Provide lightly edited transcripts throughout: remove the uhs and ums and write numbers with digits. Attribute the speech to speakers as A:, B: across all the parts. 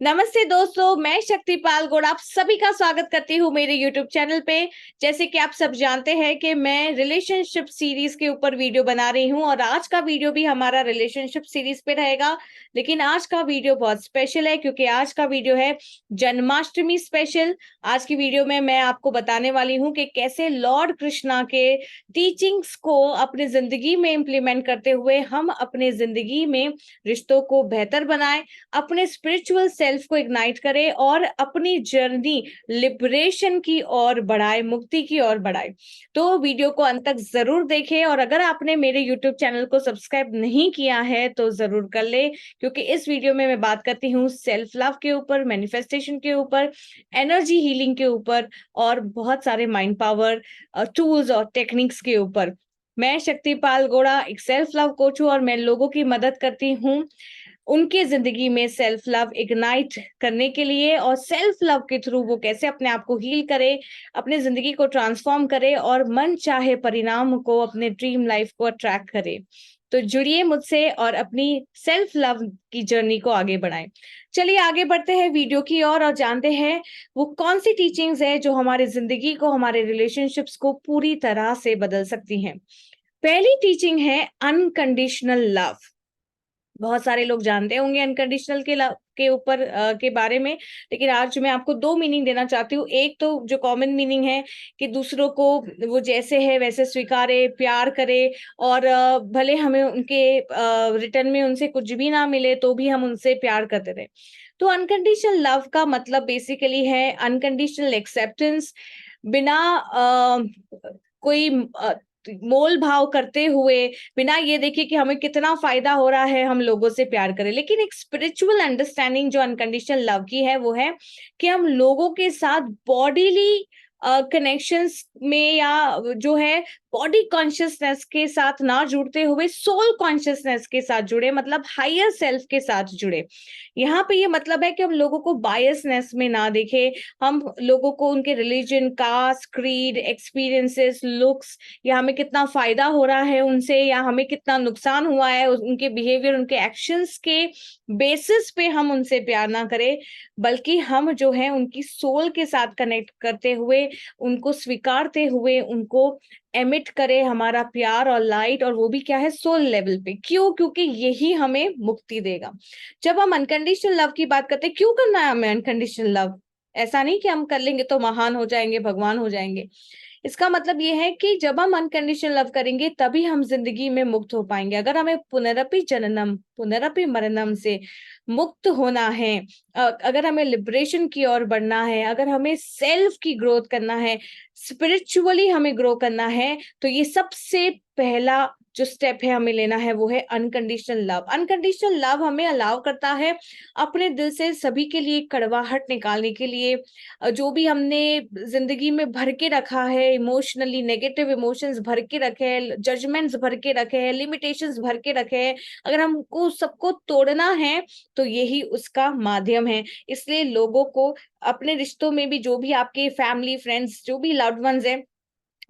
A: नमस्ते दोस्तों, मैं शक्तिपाल गौड़ आप सभी का स्वागत करती हूँ मेरे YouTube चैनल पे। जैसे कि आप सब जानते हैं कि मैं रिलेशनशिप सीरीज के ऊपर वीडियो बना रही हूँ और आज का वीडियो भी हमारा रिलेशनशिप सीरीज पे रहेगा। लेकिन आज का वीडियो बहुत स्पेशल है क्योंकि आज का वीडियो है जन्माष्टमी स्पेशल। आज की वीडियो में मैं आपको बताने वाली हूँ कि कैसे लॉर्ड कृष्णा के टीचिंग्स को अपनी जिंदगी में इम्प्लीमेंट करते हुए हम अपने जिंदगी में रिश्तों को बेहतर बनाएं, अपने स्पिरिचुअल सेल्फ को इग्नाइट करे और अपनी जर्नी लिबरेशन की ओर बढ़ाए, मुक्ति की ओर बढ़ाए। तो वीडियो को अंत तक जरूर देखें और अगर आपने मेरे यूट्यूब चैनल को सब्सक्राइब नहीं किया है तो जरूर कर ले, क्योंकि इस वीडियो में मैं बात करती हूँ सेल्फ लव के ऊपर, मैनिफेस्टेशन के ऊपर, एनर्जी हीलिंग के ऊपर और बहुत सारे माइंड पावर टूल्स और टेक्निक्स के ऊपर। मैं शक्तिपाल गौड़ा एक सेल्फ लव कोच हूँ और मैं लोगों की मदद करती हूँ उनके जिंदगी में सेल्फ लव इग्नाइट करने के लिए और सेल्फ लव के थ्रू वो कैसे अपने आप को हील करे, अपने जिंदगी को ट्रांसफॉर्म करे और मन चाहे परिणाम को, अपने ड्रीम लाइफ को अट्रैक्ट करे। तो जुड़िए मुझसे और अपनी सेल्फ लव की जर्नी को आगे बढ़ाएं। चलिए आगे बढ़ते हैं वीडियो की ओर और जानते हैं वो कौन सी टीचिंग्स है जो हमारी जिंदगी को, हमारे रिलेशनशिप्स को पूरी तरह से बदल सकती हैं। पहली टीचिंग है अनकंडीशनल लव। बहुत सारे लोग जानते होंगे अनकंडीशनल के ऊपर के बारे में, लेकिन आज मैं आपको दो मीनिंग देना चाहती हूँ। एक तो जो कॉमन मीनिंग है कि दूसरों को वो जैसे है वैसे स्वीकारे, प्यार करे और भले हमें उनके रिटर्न में उनसे कुछ भी ना मिले तो भी हम उनसे प्यार करते रहे। तो अनकंडीशनल लव का मतलब बेसिकली है अनकंडीशनल एक्सेप्टेंस, बिना कोई मोल भाव करते हुए, बिना ये देखिए कि हमें कितना फायदा हो रहा है हम लोगों से प्यार करें। लेकिन एक स्पिरिचुअल अंडरस्टैंडिंग जो अनकंडीशनल लव की है वो है कि हम लोगों के साथ बॉडीली कनेक्शंस में या जो है बॉडी कॉन्शियसनेस के साथ ना जुड़ते हुए सोल कॉन्शियसनेस के साथ जुड़े, मतलब हायर सेल्फ के साथ जुड़े। यहाँ पे ये मतलब है कि हम लोगों को बायसनेस में ना देखे, हम लोगों को उनके religion, caste, creed, experiences, looks या हमें कितना फायदा हो रहा है उनसे या हमें कितना नुकसान हुआ है उनके बिहेवियर, उनके एक्शंस के बेसिस पे हम उनसे प्यार ना करें, बल्कि हम जो है उनकी सोल के साथ कनेक्ट करते हुए, उनको स्वीकारते हुए, उनको एमिट करे हमारा प्यार और लाइट, और वो भी क्या है, सोल लेवल पे। क्यों? क्योंकि यही हमें मुक्ति देगा। जब हम अनकंडीशनल लव की बात करते हैं, क्यों करना है हमें अनकंडीशनल लव? ऐसा नहीं कि हम कर लेंगे तो महान हो जाएंगे, भगवान हो जाएंगे। इसका मतलब ये है कि जब हम अनकंडीशनल लव करेंगे तभी हम जिंदगी में मुक्त हो पाएंगे। अगर हमें पुनरपि जननम पुनरपि मरणम से मुक्त होना है, अगर हमें लिबरेशन की ओर बढ़ना है, अगर हमें सेल्फ की ग्रोथ करना है, स्पिरिचुअली हमें ग्रो करना है, तो ये सबसे पहला जो स्टेप है हमें लेना है वो है अनकंडीशनल लव। अनकंडीशनल लव हमें अलाउ करता है अपने दिल से सभी के लिए कड़वाहट निकालने के लिए, जो भी हमने जिंदगी में भर के रखा है, इमोशनली नेगेटिव इमोशंस भर के रखे हैं, जजमेंट्स भर के रखे हैं, लिमिटेशंस भर के रखे हैं, अगर हमको सबको तोड़ना है तो यही उसका माध्यम है। इसलिए लोगों को अपने रिश्तों में भी, जो भी आपके फैमिली, फ्रेंड्स, जो भी लव्ड वंस हैं,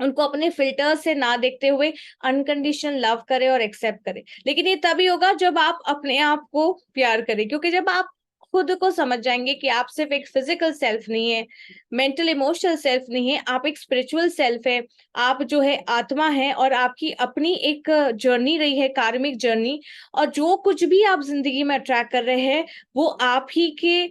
A: उनको अपने फिल्टर से ना देखते हुए अनकंडीशनल लव करें और एक्सेप्ट करें। लेकिन ये तभी होगा जब आप अपने आप को प्यार करें, क्योंकि जब आप खुद को समझ जाएंगे कि आप सिर्फ एक फिजिकल सेल्फ नहीं है, मेंटल इमोशनल सेल्फ नहीं है, आप एक स्पिरिचुअल सेल्फ है, आप जो है आत्मा है और आपकी अपनी एक जर्नी रही है, कार्मिक जर्नी, और जो कुछ भी आप जिंदगी में अट्रैक्ट कर रहे हैं वो आप ही के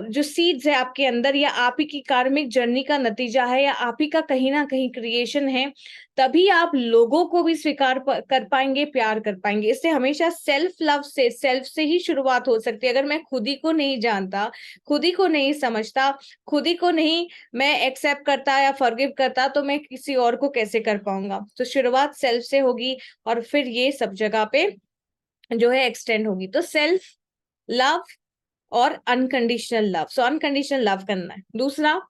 A: जो सीड्स है आपके अंदर, या आप ही की कार्मिक जर्नी का नतीजा है, या आप ही का कहीं ना कहीं क्रिएशन है। तभी आप लोगों को भी स्वीकार कर पाएंगे, प्यार कर पाएंगे। इससे हमेशा सेल्फ लव से, सेल्फ से ही शुरुआत हो सकती है। अगर मैं खुद ही को नहीं जानता, खुद ही को नहीं समझता, खुद ही को नहीं मैं एक्सेप्ट करता या फॉरगिव करता, तो मैं किसी और को कैसे कर पाऊंगा? तो शुरुआत सेल्फ से होगी और फिर ये सब जगह पे जो है एक्सटेंड होगी। तो सेल्फ लव और अनकंडीशनल लव, सो अनकंडीशनल लव करना है। दूसरा,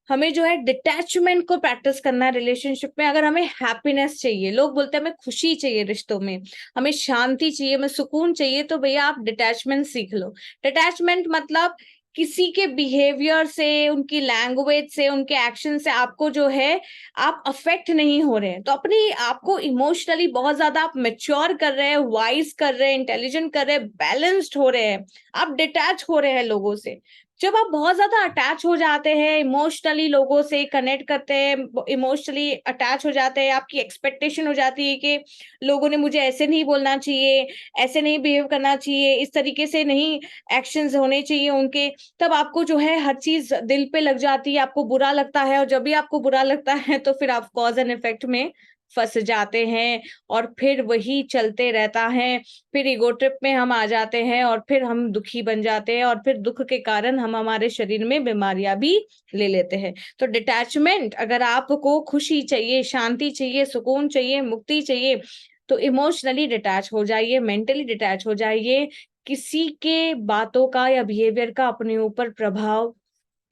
A: हमें जो है डिटैचमेंट को प्रैक्टिस करना है रिलेशनशिप में। अगर हमें हैप्पीनेस चाहिए, लोग बोलते हैं हमें खुशी चाहिए रिश्तों में, हमें शांति चाहिए, हमें सुकून चाहिए, तो भैया आप डिटैचमेंट सीख लो। डिटैचमेंट मतलब किसी के बिहेवियर से, उनकी लैंग्वेज से, उनके एक्शन से आपको जो है आप अफेक्ट नहीं हो रहे हैं, तो अपनी आपको इमोशनली बहुत ज्यादा आप मेच्योर कर रहे हैं, वाइज कर रहे हैं, इंटेलिजेंट कर रहे हैं, बैलेंस्ड हो रहे हैं, आप डिटैच हो रहे हैं लोगों से। जब आप बहुत ज्यादा अटैच हो जाते हैं, इमोशनली लोगों से कनेक्ट करते हैं, इमोशनली अटैच हो जाते हैं, आपकी एक्सपेक्टेशन हो जाती है कि लोगों ने मुझे ऐसे नहीं बोलना चाहिए, ऐसे नहीं बिहेव करना चाहिए, इस तरीके से नहीं एक्शंस होने चाहिए उनके, तब आपको जो है हर चीज दिल पे लग जाती है, आपको बुरा लगता है, और जब भी आपको बुरा लगता है तो फिर आप कॉज एंड इफेक्ट में फंस जाते हैं, और फिर वही चलते रहता है। फिर ईगो ट्रिप में हम आ जाते हैं, और फिर हम दुखी बन जाते हैं, और फिर दुख के कारण हम हमारे शरीर में बीमारियां भी ले लेते हैं। तो डिटैचमेंट, अगर आपको खुशी चाहिए, शांति चाहिए, सुकून चाहिए, मुक्ति चाहिए, तो इमोशनली डिटैच हो जाइए, मेंटली डिटैच हो जाइए। किसी के बातों का या बिहेवियर का अपने ऊपर प्रभाव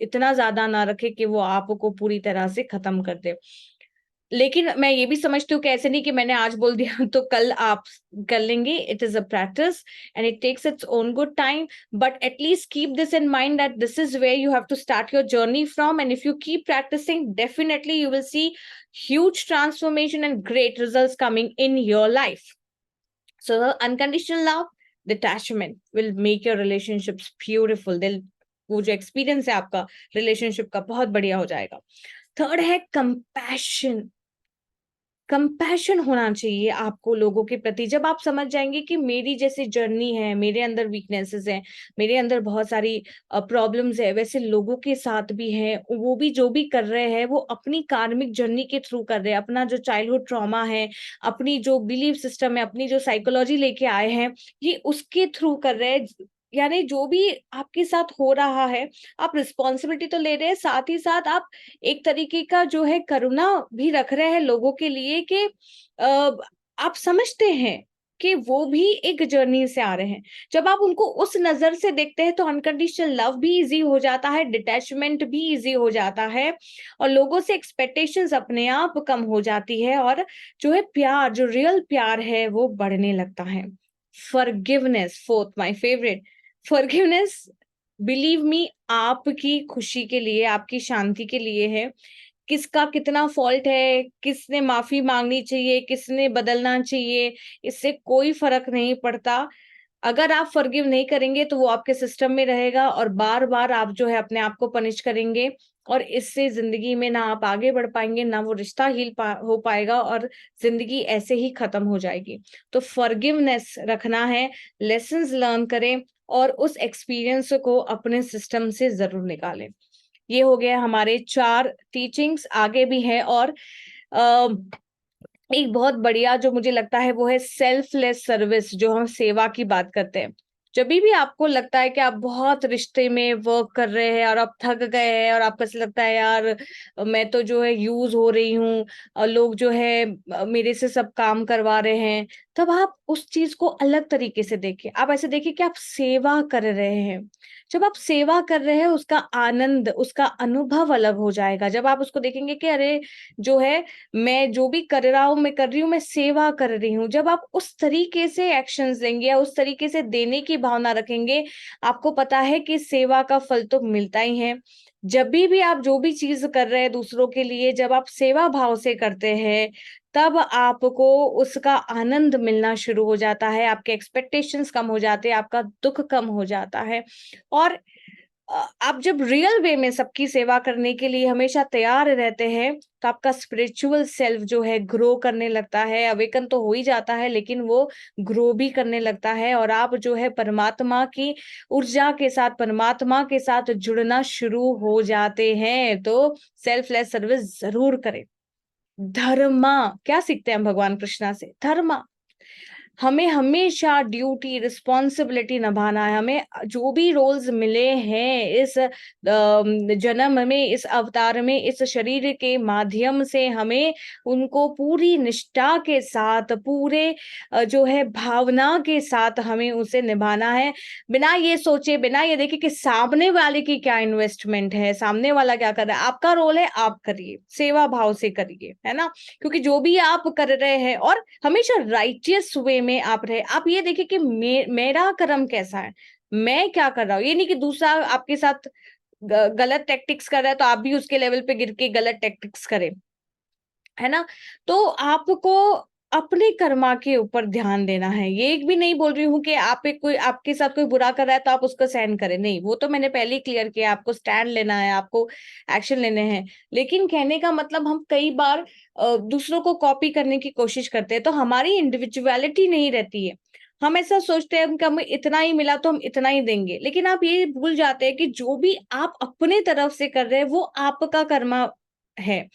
A: इतना ज्यादा ना रखे कि वो आपको पूरी तरह से खत्म कर दे। लेकिन मैं ये भी समझती हूँ कि ऐसे नहीं कि मैंने आज बोल दिया तो कल आप कर लेंगे। It is a practice and it takes its own good time, but at least keep this in mind that this is where you have to start your journey from, and if you keep practicing definitely you will see huge transformation and great results coming in your life. So the unconditional love, detachment will make your relationships beautiful. They'll, वो जो experience है आपका relationship का बहुत बढ़िया हो जाएगा। Third है कंपैशन। कंपैशन होना चाहिए आपको लोगों के प्रति। जब आप समझ जाएंगे कि मेरी जैसी जर्नी है, मेरे अंदर वीकनेसेस हैं, मेरे अंदर बहुत सारी प्रॉब्लम्स है, वैसे लोगों के साथ भी हैं, वो भी जो भी कर रहे हैं वो अपनी कार्मिक जर्नी के थ्रू कर रहे हैं, अपना जो चाइल्डहुड ट्रॉमा है, अपनी जो बिलीफ सिस्टम है, अपनी जो साइकोलॉजी लेके आए हैं, ये उसके थ्रू कर रहे हैं। यानी जो भी आपके साथ हो रहा है, आप रिस्पॉन्सिबिलिटी तो ले रहे हैं, साथ ही साथ आप एक तरीके का जो है करुणा भी रख रहे हैं लोगों के लिए कि आप समझते हैं कि वो भी एक जर्नी से आ रहे हैं। जब आप उनको उस नजर से देखते हैं तो अनकंडीशनल लव भी इजी हो जाता है, डिटैचमेंट भी इजी हो जाता है, और लोगों से एक्सपेक्टेशंस अपने आप कम हो जाती है, और जो है प्यार, जो रियल प्यार है वो बढ़ने लगता है। Forgiveness, fourth my favourite, forgiveness, believe me, आपकी खुशी के लिए, आपकी शांति के लिए है। किसका कितना फॉल्ट है, किसने माफी मांगनी चाहिए, किसने बदलना चाहिए, इससे कोई फर्क नहीं पड़ता। अगर आप फॉरगिव नहीं करेंगे तो वो आपके सिस्टम में रहेगा, और बार बार आप जो है अपने आप को पनिश करेंगे, और इससे जिंदगी में ना आप आगे बढ़ पाएंगे, ना वो रिश्ता हो पाएगा, और जिंदगी ऐसे ही खत्म हो जाएगी। तो फॉरगिवनेस रखना है, लेसन्स लर्न करें, और उस एक्सपीरियंस को अपने सिस्टम से जरूर निकालें। ये हो गया हमारे 4 टीचिंग्स, आगे भी है, और एक बहुत बढ़िया जो मुझे लगता है वो है सेल्फलेस सर्विस, जो हम सेवा की बात करते हैं। जब भी आपको लगता है कि आप बहुत रिश्ते में वर्क कर रहे हैं और आप थक गए हैं, और आपको ऐसा लगता है यार मैं तो जो है यूज हो रही हूँ, और लोग जो है मेरे से सब काम करवा रहे हैं, तब आप उस चीज को अलग तरीके से देखिए। आप ऐसे देखिए कि आप सेवा कर रहे हैं। जब आप सेवा कर रहे हैं उसका आनंद, उसका अनुभव अलग हो जाएगा। जब आप उसको देखेंगे कि अरे जो है मैं जो भी कर रहा हूँ, मैं कर रही हूँ, मैं सेवा कर रही हूँ, जब आप उस तरीके से एक्शंस देंगे या उस तरीके से देने की भावना रखेंगे, आपको पता है कि सेवा का फल तो मिलता ही है। जब भी आप जो भी चीज कर रहे हैं दूसरों के लिए, जब आप सेवा भाव से करते हैं, तब आपको उसका आनंद मिलना शुरू हो जाता है, आपके एक्सपेक्टेशंस कम हो जाते हैं, आपका दुख कम हो जाता है, और आप जब रियल वे में सबकी सेवा करने के लिए हमेशा तैयार रहते हैं, तो आपका स्पिरिचुअल सेल्फ जो है ग्रो करने लगता है। अवेकन तो हो ही जाता है, लेकिन वो ग्रो भी करने लगता है, और आप जो है परमात्मा की ऊर्जा के साथ, परमात्मा के साथ जुड़ना शुरू हो जाते हैं। तो सेल्फलेस सर्विस जरूर करें। धर्मा, क्या सीखते हैं हम भगवान कृष्णा से? धर्मा, हमें हमेशा ड्यूटी, रिस्पॉन्सिबिलिटी निभाना है। हमें जो भी रोल्स मिले हैं इस जन्म में, इस अवतार में, इस शरीर के माध्यम से, हमें उनको पूरी निष्ठा के साथ, पूरे जो है भावना के साथ हमें उसे निभाना है, बिना ये सोचे, बिना ये देखे कि सामने वाले की क्या इन्वेस्टमेंट है, सामने वाला क्या कर रहा है। आपका रोल है, आप करिए, सेवा भाव से करिए, है ना? क्योंकि जो भी आप कर रहे हैं, और हमेशा राइटियस वे में आप रहे। आप ये देखिए कि मेरा कर्म कैसा है, मैं क्या कर रहा हूँ। ये नहीं कि दूसरा आपके साथ गलत टैक्टिक्स कर रहा है तो आप भी उसके लेवल पे गिर के गलत टैक्टिक्स करें, है ना। तो आपको अपने कर्मा के ऊपर ध्यान देना है। ये एक भी नहीं बोल रही हूँ कि आप एक कोई आपके साथ कोई बुरा कर रहा है तो आप उसको सहन करें, नहीं, वो तो मैंने पहले ही क्लियर किया, आपको स्टैंड लेना है, आपको एक्शन लेने हैं। लेकिन कहने का मतलब हम कई बार दूसरों को कॉपी करने की कोशिश करते हैं तो हमारी इंडिविजुअलिटी नहीं रहती है। हम ऐसा सोचते हैं कि हमें इतना ही मिला तो हम इतना ही देंगे, लेकिन आप ये भूल जाते हैं कि जो भी आप अपने तरफ से कर रहे हैं वो आपका कर्मा है।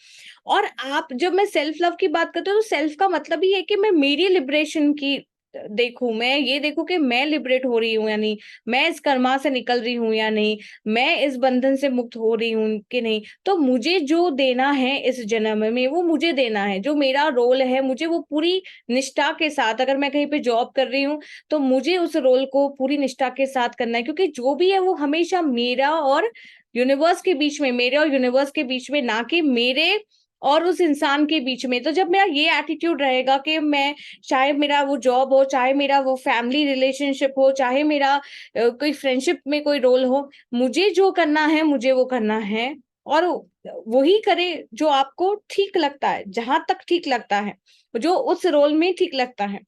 A: और आप, जब मैं सेल्फ लव की बात करती हूँ तो सेल्फ का मतलब ही है कि मैं मेरी लिबरेशन की देखूं, मैं ये देखूं कि मैं लिबरेट हो रही हूँ या नहीं, मैं इस कर्मा से निकल रही हूँ या नहीं, मैं इस बंधन से मुक्त हो रही हूँ कि नहीं। तो मुझे जो देना है इस जन्म में वो मुझे देना है, जो मेरा रोल है मुझे वो पूरी निष्ठा के साथ, अगर मैं कहीं पे जॉब कर रही हूँ तो मुझे उस रोल को पूरी निष्ठा के साथ करना है, क्योंकि जो भी है वो हमेशा मेरा और यूनिवर्स के बीच में, मेरे और यूनिवर्स के बीच में, ना कि मेरे और उस इंसान के बीच में। तो जब मेरा ये एटीट्यूड रहेगा कि मैं, चाहे मेरा वो जॉब हो, चाहे मेरा वो फैमिली रिलेशनशिप हो, चाहे मेरा कोई फ्रेंडशिप में कोई रोल हो, मुझे जो करना है मुझे वो करना है, और वही करे जो आपको ठीक लगता है, जहां तक ठीक लगता है, जो उस रोल में ठीक लगता है।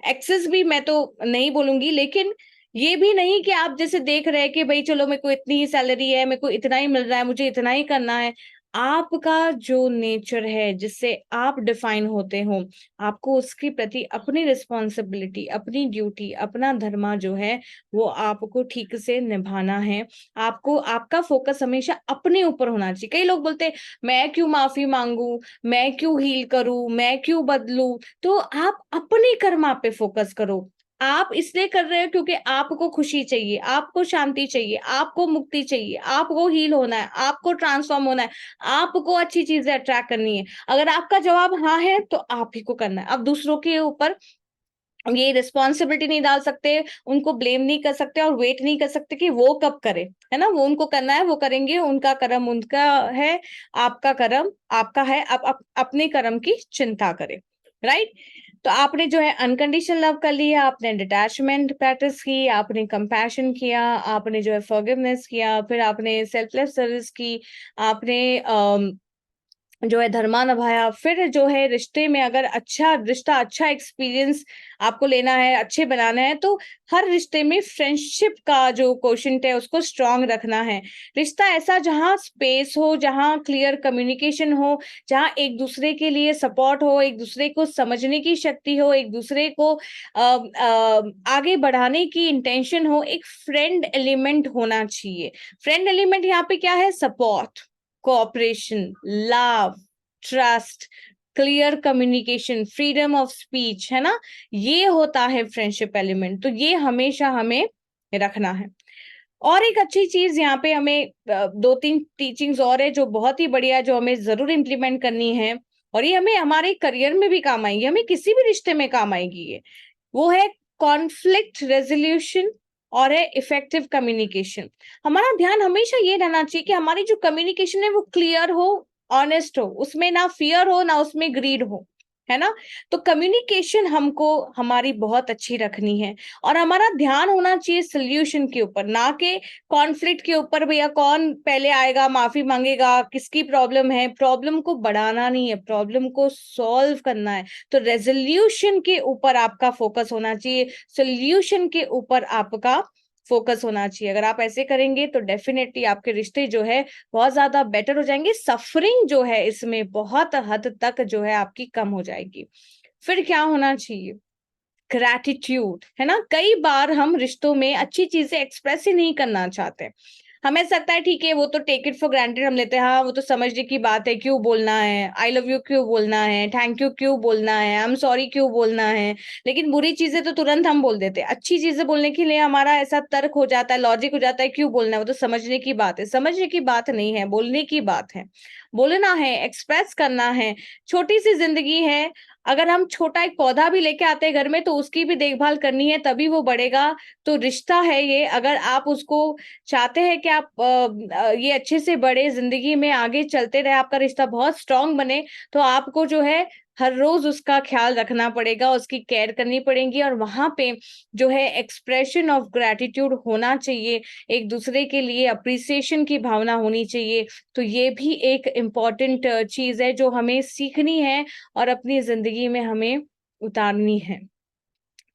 A: एक्सेस भी मैं तो नहीं बोलूंगी, लेकिन ये भी नहीं कि आप जैसे देख रहे हैं कि भाई चलो मेरे को इतनी ही सैलरी है, मेरे को इतना ही मिल रहा है, मुझे इतना ही करना है। आपका जो नेचर है जिससे आप डिफाइन होते हो, आपको उसके प्रति अपनी रिस्पॉन्सिबिलिटी, अपनी ड्यूटी, अपना धर्मा जो है वो आपको ठीक से निभाना है। आपको, आपका फोकस हमेशा अपने ऊपर होना चाहिए। कई लोग बोलते हैं मैं क्यों माफी मांगू, मैं क्यों हील करूं, मैं क्यों बदलूं। तो आप अपने कर्मा पे फोकस करो। आप इसलिए कर रहे हो क्योंकि आपको खुशी चाहिए, आपको शांति चाहिए, आपको मुक्ति चाहिए, आपको हील होना है, आपको ट्रांसफॉर्म होना है, आपको अच्छी चीजें अट्रैक्ट करनी है। अगर आपका जवाब हाँ है तो आप ही को करना है। अब दूसरों के ऊपर ये रिस्पॉन्सिबिलिटी नहीं डाल सकते, उनको ब्लेम नहीं कर सकते और वेट नहीं कर सकते कि वो कब करे, है ना। वो उनको करना है वो करेंगे, उनका कर्म उनका है, आपका कर्म आपका है। आप अपने कर्म की चिंता करें, राइट। तो आपने जो है अनकंडीशनल लव कर लिया, आपने डिटैचमेंट प्रैक्टिस की, आपने कंपैशन किया, आपने जो है फॉरगिवनेस किया, फिर आपने सेल्फलेस सर्विस की, आपने जो है धर्मा निभाया। फिर जो है रिश्ते में, अगर अच्छा रिश्ता, अच्छा एक्सपीरियंस आपको लेना है, अच्छे बनाना है, तो हर रिश्ते में फ्रेंडशिप का जो क्वोशंट है उसको स्ट्रांग रखना है। रिश्ता ऐसा जहाँ स्पेस हो, जहाँ क्लियर कम्युनिकेशन हो, जहाँ एक दूसरे के लिए सपोर्ट हो, एक दूसरे को समझने की शक्ति हो, एक दूसरे को आगे बढ़ाने की इंटेंशन हो, एक फ्रेंड एलिमेंट होना चाहिए। फ्रेंड एलिमेंट यहाँ पे क्या है? Support, cooperation, love, trust, clear communication, freedom of speech, है ना। ये होता है फ्रेंडशिप एलिमेंट। तो ये हमेशा हमें रखना है। और एक अच्छी चीज यहाँ पे हमें दो तीन टीचिंग्स और है जो बहुत ही बढ़िया है, जो हमें जरूर इम्प्लीमेंट करनी है, और ये हमें हमारे करियर में भी काम आएंगी, हमें किसी भी रिश्ते में काम आएगी ये। वो है कॉन्फ्लिक्ट रेजोल्यूशन और है इफेक्टिव कम्युनिकेशन। हमारा ध्यान हमेशा ये रहना चाहिए कि हमारी जो कम्युनिकेशन है वो क्लियर हो, ऑनेस्ट हो, उसमें ना फियर हो ना उसमें ग्रीड हो, है ना। तो कम्युनिकेशन हमको हमारी बहुत अच्छी रखनी है, और हमारा ध्यान होना चाहिए सोल्यूशन के ऊपर, ना कि कॉन्फ्लिक्ट के ऊपर। भैया कौन पहले आएगा, माफी मांगेगा, किसकी प्रॉब्लम है, प्रॉब्लम को बढ़ाना नहीं है, प्रॉब्लम को सॉल्व करना है। तो रेजोल्यूशन के ऊपर आपका फोकस होना चाहिए, सोल्यूशन के ऊपर आपका फोकस होना चाहिए। अगर आप ऐसे करेंगे तो डेफिनेटली आपके रिश्ते जो है बहुत ज्यादा बेटर हो जाएंगे। सफरिंग जो है इसमें बहुत हद तक जो है आपकी कम हो जाएगी। फिर क्या होना चाहिए? ग्रैटिट्यूड, है ना। कई बार हम रिश्तों में अच्छी चीजें एक्सप्रेस ही नहीं करना चाहते। हमें लगता है ठीक है, वो तो टेक इट फॉर ग्रांटेड हम लेते हैं, हाँ वो तो समझने की बात है, क्यों बोलना है, आई लव यू क्यों बोलना है, थैंक यू क्यों बोलना है, आई एम सॉरी क्यों बोलना है। लेकिन बुरी चीजें तो तुरंत हम बोल देते हैं, अच्छी चीजें बोलने के लिए हमारा ऐसा तर्क हो जाता है, लॉजिक हो जाता है, क्यों बोलना है, वो तो समझने की बात है। समझने की बात नहीं है, बोलने की बात है। बोलना है, एक्सप्रेस करना है। छोटी सी जिंदगी है, अगर हम छोटा एक पौधा भी लेके आते हैं घर में तो उसकी भी देखभाल करनी है, तभी वो बढ़ेगा। तो रिश्ता है ये, अगर आप उसको चाहते हैं कि आप ये अच्छे से बढ़े, जिंदगी में आगे चलते रहे, आपका रिश्ता बहुत स्ट्रांग बने, तो आपको जो है हर रोज उसका ख्याल रखना पड़ेगा, उसकी केयर करनी पड़ेगी, और वहां पे जो है एक्सप्रेशन ऑफ ग्रैटिट्यूड होना चाहिए, एक दूसरे के लिए अप्रिसिएशन की भावना होनी चाहिए। तो ये भी एक इम्पॉर्टेंट चीज है जो हमें सीखनी है और अपनी जिंदगी में हमें उतारनी है।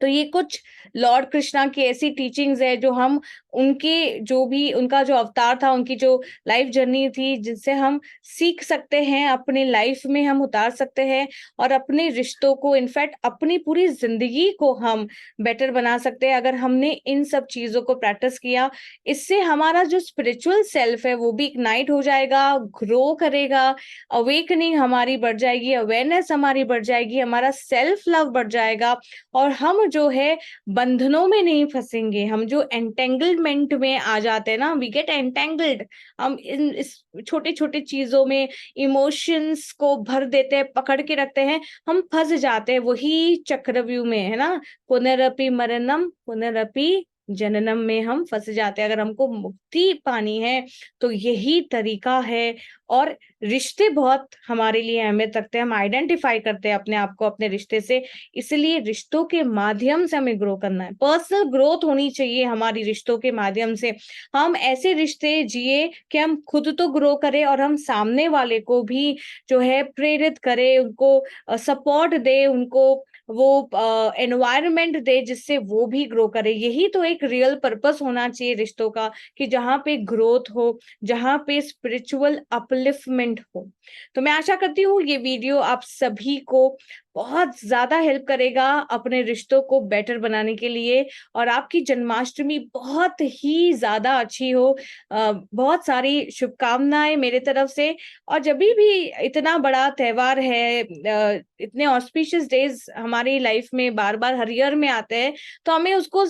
A: तो ये कुछ लॉर्ड कृष्णा की ऐसी टीचिंग्स है जो हम उनके जो भी उनका जो अवतार था, उनकी जो लाइफ जर्नी थी, जिनसे हम सीख सकते हैं, अपने लाइफ में हम उतार सकते हैं और अपने रिश्तों को, इनफैक्ट अपनी पूरी जिंदगी को हम बेटर बना सकते हैं अगर हमने इन सब चीजों को प्रैक्टिस किया। इससे हमारा जो स्पिरिचुअल सेल्फ है वो भी इग्नाइट हो जाएगा, ग्रो करेगा, अवेकनिंग हमारी बढ़ जाएगी, अवेयरनेस हमारी बढ़ जाएगी, हमारा सेल्फ लव बढ़ जाएगा, और हम जो है बंधनों में नहीं फंसेंगे। हम जो एंटेंगलमेंट में आ जाते हैं ना, वी गेट एंटेंगल्ड, हम इन इस छोटे छोटे चीजों में इमोशंस को भर देते हैं, पकड़ के रखते हैं, हम फंस जाते हैं वही चक्रव्यूह में, है ना, पुनरपि मरणम पुनरपि जननम में हम फंस जाते हैं। अगर हमको मुक्ति पानी है तो यही तरीका है। और रिश्ते बहुत हमारे लिए अहमियत रखते हैं, हम आइडेंटिफाई करते हैं अपने आप को अपने रिश्ते से, इसलिए रिश्तों के माध्यम से हमें ग्रो करना है। पर्सनल ग्रोथ होनी चाहिए हमारी रिश्तों के माध्यम से। हम ऐसे रिश्ते जिए कि हम खुद तो ग्रो करें और हम सामने वाले को भी जो है प्रेरित करें, उनको सपोर्ट दे, उनको वो एनवायरनमेंट दे जिससे वो भी ग्रो करे। यही तो एक रियल पर्पस होना चाहिए रिश्तों का, कि जहाँ पे ग्रोथ हो, जहाँ पे स्पिरिचुअल अपलिफ्टमेंट हो। तो मैं आशा करती हूँ ये वीडियो आप सभी को बहुत ज्यादा हेल्प करेगा अपने रिश्तों को बेटर बनाने के लिए, और आपकी जन्माष्टमी बहुत ही ज्यादा अच्छी हो। बहुत सारी शुभकामनाएं मेरे तरफ से। और जब भी इतना बड़ा त्योहार है, इतने ऑस्पिशियस डेज हमारी लाइफ में बार बार हर ईयर में आते हैं, तो हमें उसको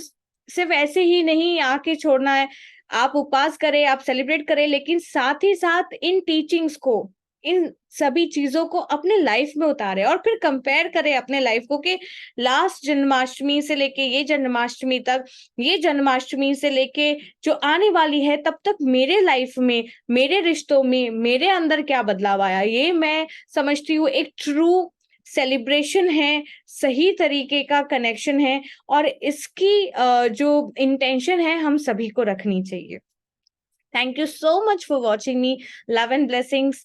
A: सिर्फ ऐसे ही नहीं आके छोड़ना है। आप उपवास करें, आप सेलिब्रेट करें, लेकिन साथ ही साथ इन टीचिंग्स को, इन सभी चीजों को अपने लाइफ में उतारे और फिर कंपेयर करें अपने लाइफ को कि लास्ट जन्माष्टमी से लेके ये जन्माष्टमी तक, ये जन्माष्टमी से लेके जो आने वाली है तब तक मेरे लाइफ में, मेरे रिश्तों में, मेरे अंदर क्या बदलाव आया। ये मैं समझती हूँ एक ट्रू सेलिब्रेशन है, सही तरीके का कनेक्शन है, और इसकी जो इंटेंशन है हम सभी को रखनी चाहिए। Thank you so much for watching me. Love and blessings.